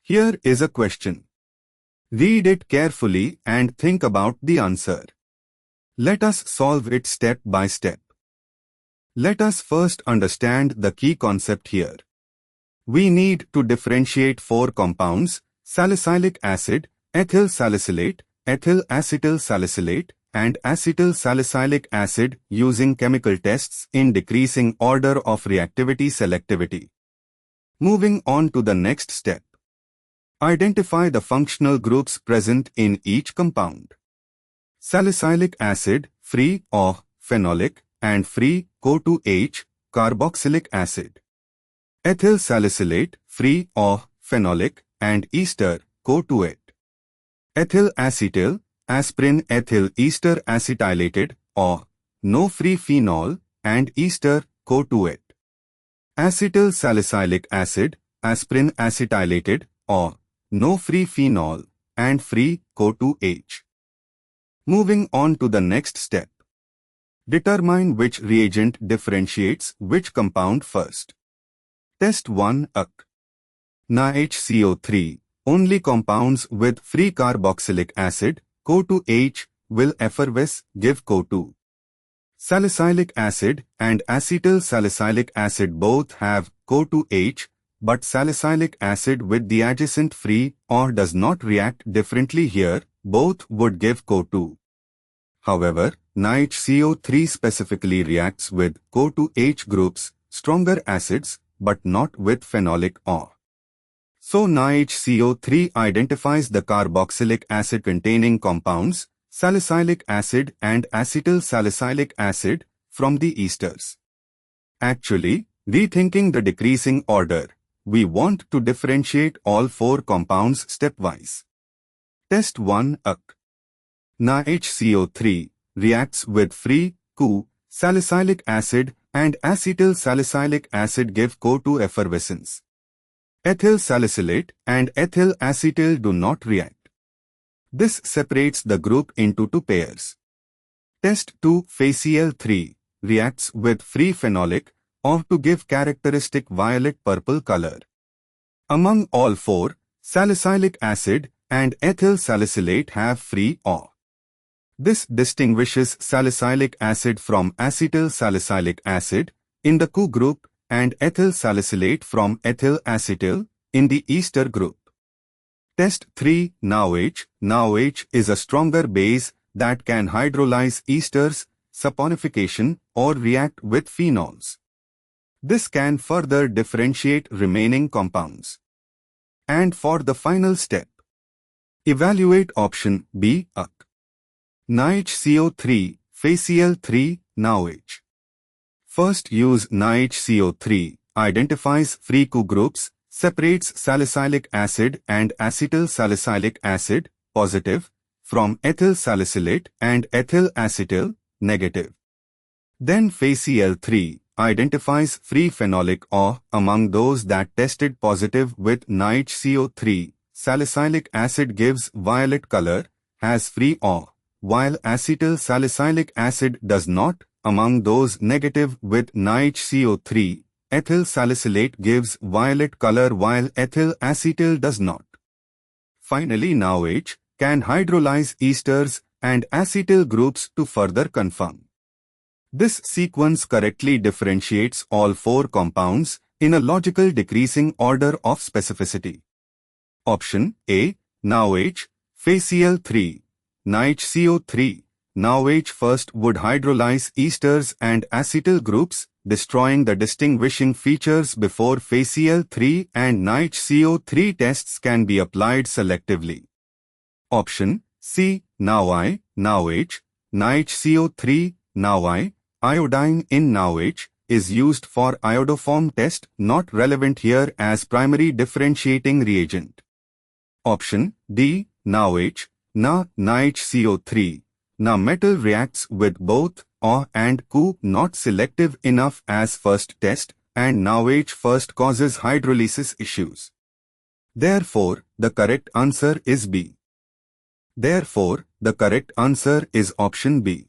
Here is a question. Read it carefully and think about the answer. Let us solve it step by step. Let us first understand the key concept here. We need to differentiate 4 compounds: salicylic acid, ethyl salicylate, ethyl acetyl salicylate, and acetyl salicylic acid using chemical tests in decreasing order of reactivity selectivity. Moving on to the next step. Identify the functional groups present in each compound. Salicylic acid, free of phenolic and free CO2H, carboxylic acid. Ethyl salicylate, free of phenolic and ester, CO2H. Ethyl acetyl, aspirin ethyl ester acetylated or no free phenol and ester, CO2H. Acetyl salicylic acid, aspirin acetylated or no free phenol and free CO2H. Moving on to the next step. Determine which reagent differentiates which compound first. Test 1 UC. NaHCO3. Only compounds with free carboxylic acid, CO2H, will effervesce, give CO2. Salicylic acid and acetyl salicylic acid both have CO2H, but salicylic acid with the adjacent free or does not react differently here, both would give CO2. However, NaHCO3 specifically reacts with CO2H groups, stronger acids, but not with phenolic or. So NaHCO3 identifies the carboxylic acid containing compounds, salicylic acid and acetyl salicylic acid, from the esters. Actually, rethinking the decreasing order, we want to differentiate all 4 compounds stepwise. Test 1 UC. NaHCO3 reacts with free CO, salicylic acid and acetyl salicylic acid give CO2 effervescence. Ethyl salicylate and ethyl acetyl do not react. This separates the group into 2 pairs. Test 2 FeCl3 reacts with free phenolic or to give characteristic violet-purple color. Among all 4, salicylic acid and ethyl salicylate have free or. This distinguishes salicylic acid from acetyl salicylic acid in the CO group and ethyl salicylate from ethyl acetyl in the ester group. Test 3 NaOH. NaOH is a stronger base that can hydrolyze esters, saponification, or react with phenols. This can further differentiate remaining compounds. And for the final step, evaluate option B UC. NaHCO3, FeCl3, NaOH. First use NaHCO3, identifies free CO groups, separates salicylic acid and acetyl salicylic acid, positive, from ethyl salicylate and ethyl acetyl, negative. Then FeCl3 identifies free phenolic or among those that tested positive with NaHCO3, salicylic acid gives violet color, has free or, while acetyl salicylic acid does not. Among those negative with NaHCO3, ethyl salicylate gives violet color while ethyl acetyl does not. Finally, NaOH can hydrolyze esters and acetyl groups to further confirm. This sequence correctly differentiates all 4 compounds in a logical decreasing order of specificity. Option A. NaOH, FeCl3, NaHCO3. NaOH first would hydrolyze esters and acetyl groups, destroying the distinguishing features before FeCl3 and NaHCO3 tests can be applied selectively. Option C. NaOI, NaOH, NaHCO3, NaOI, iodine in NaOH, is used for iodoform test, not relevant here as primary differentiating reagent. Option D. NaOH, NaHCO3. Na metal reacts with both O and CO, not selective enough as first test, and NaOH first causes hydrolysis issues. Therefore, the correct answer is B. Therefore, the correct answer is option B.